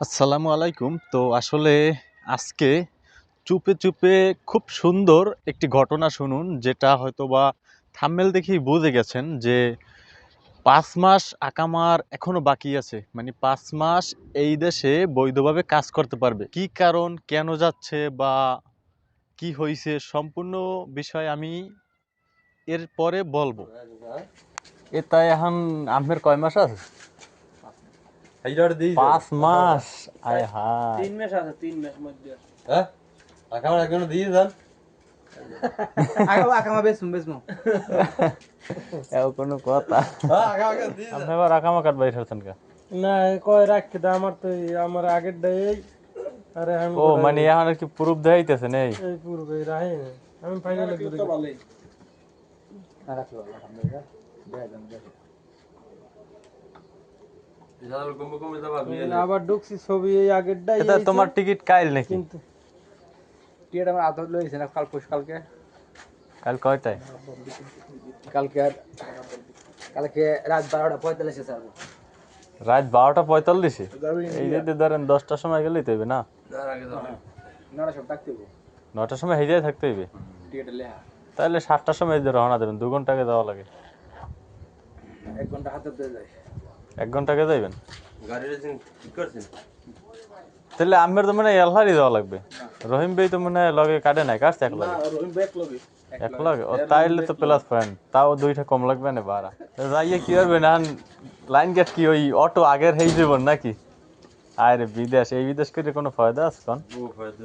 আসসালামু আলাইকুম। তো আসলে আজকে চুপে চুপে খুব সুন্দর একটি ঘটনা শুনুন, যেটা হয়তোবা থাম্বনেল দেখেই বুঝে গেছেন যে 5 মাস আকামার এখনো বাকি আছে। মানে 5 মাস এই দেশে বৈধভাবে কাজ করতে পারবে। কি কারণ, কেন যাচ্ছে বা কি হয়েছে, সম্পূর্ণ বিষয় আমি এর পরে বলবো। এটা এখন আমের কয় মাস আছে? 5 মাস। আয় হায়, 3 মাস আছে, 3 মাস মধ্যে হ্যাঁ আকামার একজন দিয়ে যান আকামা বেসমু এও কোনো কথা? হ্যাঁ আকামা দিয়ে যান আপনি আবার আকামা কাট বাইর হচ্ছেন কা? না কয় রাখতে দা আমার তো আমার আগের দেই আরে আমি ও মানে এখন আর কি প্রুফ দেখাইতেছেন? এই এই পূর্বে রাহে আমি ফাইনালে তো ভালোই জানাল কমবে কমবে যাবা বিয়ে আবার ঢুকছি ছবি এই আগের দেই এটা তোমার টিকিট কাইল নাকি? কিন্তু টিকিট আমার আদর লইছে না কালকে কাল কয়টায়? কালকে কালকে রাত 12:45 স্যার রাত 12:45। এই যদি ধরেন 10টার সময় গেলেই তো হইবে না? তার আগে যাও নড়া সব ডাকতে হবে 9টার সময় হেজে থাকতে হইবে। টিকিট লেহা তাহলে 7টার সময় এই যে রওনা দেবেন, 2 ঘন্টা আগে যাওয়া লাগে। 1 ঘন্টা হাতে দিয়ে যায় 1 ঘন্টা আগে যাইবেন? গাড়ি রেসিং ঠিক করছেন তাহলে আমের তো মানে এলহারি যাওয়া লাগবে। রহিম ভাই তো মানে লগে কাটে নাই, কাটছে এক লাগে। রহিম ব্যাক লগে এক লাগে ও, তাইলে তো প্লাস পয়েন্ট, তাও 2টা কম লাগবে না ভাড়া। যাইয়ে কি করবে না, লাইন গেট কি ওই অটো আগের হেই জীবন নাকি? আরে বিদেশ, এই বিদেশ করে কোনো ফায়দা আছে কোন? ও ফায়দা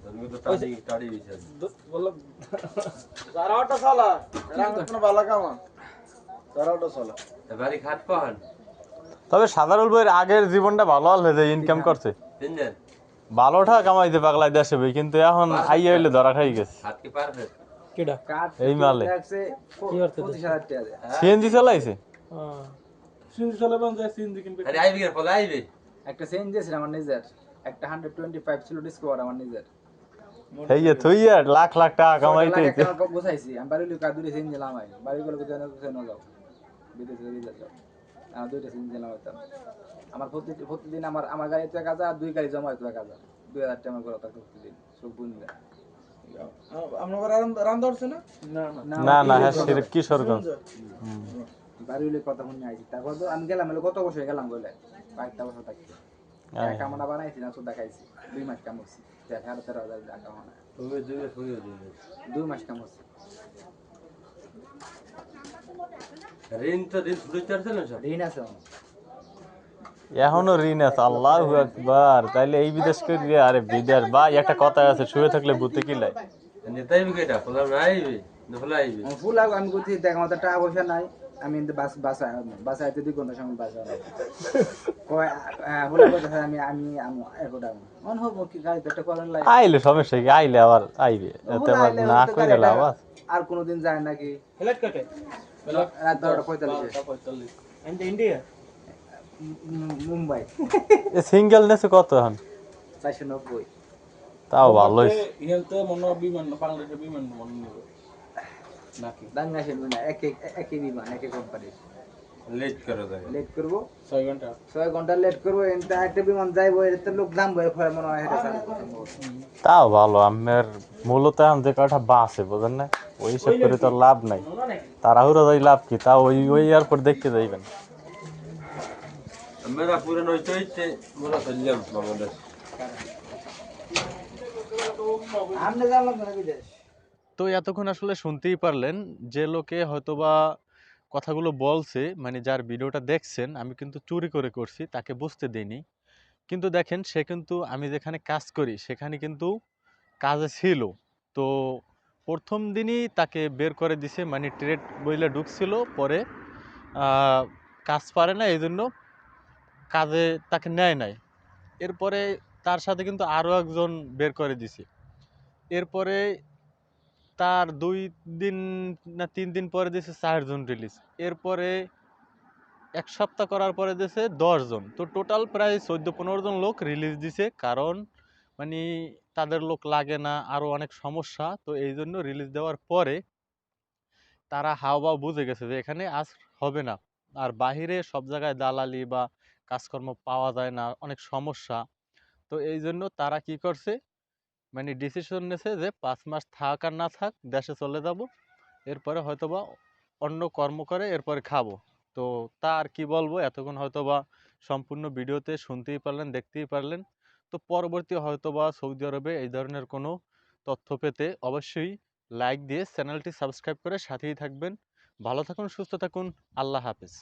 ধনকে তো টাড়ি টাড়ি হইছে বললো যারা অটো চালা এরা কোনো ভালো কামা যারা অটো চালা বাড়ি খাট পান তবে সাধারণ বইয়ের আগের জীবনটা ভালো হলে যে ইনকাম করছে, তিনজন ভালোটা কামাইতে পাগলায় দেশে বই, কিন্তু এখন আইয়া হইলে ধরা খাই গেছে। হাত কি পারফেক্ট কেডা এই মালে কি করতে 25000 টাকা দেয় সিএনজি চালাইছে। হ্যাঁ সিনজি চলে বন্ধ সিনজি কিনবে আরে আইবি কে পলা আইবি একটা সিনজি ছিল আমার নিজের একটা 125 ছিল ডিসকভার আমার নিজের এই যে তুই আর লাখ লাখ টাকা কামাইতে একটা বুঝাইছি আমি বাড়ি লোক দুইটা সিনজি লামাই বাড়ি গুলো কোথায় না কোথায় না যাও বিদেশে বিদেশে যাও আমি দুইটা সিনজি লামাইতাম আমার প্রতিদিন আমার গাড়িতে কাজ আর দুই গাড়ি জমা হইতো কাজ 2000 টাকা আমার করে প্রতিদিন সব বুঝলে আপনার রান্না হচ্ছে না না না, হ্যাঁ সিরেক কিশোরগঞ্জ। বাড়ি হলে কথা শুনে আইছি তারপর তো আমি গেলাম কত বছর গেলাম বলে কয়েকটা বছর থাকি কামনা বানাইছি না সুদা খাইছি 2 মাস কাম করছি 13,500 টাকা কামনা তুমি দুই হইও দিবে 2 মাস কাম করছি ঋণ তো ঋণ শুরু করছে না সব ঋণ আছে আমার। এখনো ঋণ আছে? আল্লাহু আকবার। তাইলে এই বিদেশ করে, আরে বিদেশ ভাই, একটা কথা আছে, শুয়ে থাকলে ভূতে কিলাই। নেতাই বিকেটা পলা না আইবি নফলা আইবি আমার ফুল আমি করছি দেখ আমার তো টাকা পয়সা নাই আমি বাসা আইতে 2 ঘন্টা সময় বাসা কয় বলে কথা আমি আমি আমি একটা মন হবো কি গাড়িতে একটা করেন লাই আইলে সমস্যা কি? আইলে আবার আইবে, এতে আবার না কইলে লাভ আছে? আর কোনোদিন যায় নাকি হেলাট কাটে রাত 12:45 ইন্ডিয়া মুম্বাই এ সিঙ্গেল নেছে কত এখন? 490 তাও ভালো হইছে। ইহেলতে মনে বিমান বাংলাদেশের বিমান মনে নিব নাকি বাংলাদেশের বিমান একই বিমান একই কোম্পানি লেট করে দেয় লেট করব 6 ঘন্টা লেট করব এনতে একটা বিমান যাইবো এতে লোক দাম বই ফলে মনে হয় এটা তাও ভালো। আমের মূলত এখন যে কটা বাসে, বুঝেন না, ওই সব করে তো লাভ নাই। তাড়াহুড়ো যাই লাভ কি? তা ওই ওই এয়ারপোর্ট দেখতে যাইবেন। আমরা পুরনো হইতে মোরা চললাম বাংলাদেশ আমনে জানলাম না বিদেশ। তো এতক্ষণ আসলে শুনতেই পারলেন যে লোকে হয়তোবা কথাগুলো বলছে, মানে যার ভিডিওটা দেখছেন, আমি কিন্তু চুরি করে করছি, তাকে বুঝতে দিইনি। কিন্তু দেখেন, সে কিন্তু আমি যেখানে কাজ করি সেখানে কিন্তু কাজে ছিল। তো প্রথম দিনই তাকে বের করে দিছে, মানে ট্রেড বইলে ঢুকছিল, পরে কাজ পারে না, এই জন্য কাজে তাকে নেয় নাই। এরপরে তার সাথে কিন্তু আরও একজন বের করে দিছে। এরপরে তার 2 দিন না 3 দিন পরে দিছে 4 জন রিলিজ। এরপরে 1 সপ্তাহ করার পরে দিছে 10 জন। তো টোটাল প্রায় 14-15 জন লোক রিলিজ দিছে, কারণ মানে তাদের লোক লাগে না, আরও অনেক সমস্যা। তো এই জন্য রিলিজ দেওয়ার পরে তারা হাওয়াও বুঝে গেছে যে এখানে আজ হবে না। আর বাহিরে সব জায়গায় দালালি বা কাজকর্ম পাওয়া যায় না, অনেক সমস্যা। তো এই জন্য তারা কি করছে, মানে ডিসিশন নিয়েছে যে 5 মাস থাক আর না থাক দেশে চলে যাব, এরপরে হয়তোবা অন্য কর্ম করে এরপরে খাবো। তো তা আর কি বলবো, এতক্ষণ হয়তোবা সম্পূর্ণ ভিডিওতে শুনতেই পারলেন, দেখতেই পারলেন। তো পরবর্তী হয়তোবা সৌদি আরবে এই ধরনের কোনো তথ্য পেতে অবশ্যই লাইক দিয়ে চ্যানেলটি সাবস্ক্রাইব করে সাথেই থাকবেন। ভালো থাকুন, সুস্থ থাকুন, আল্লাহ হাফেজ।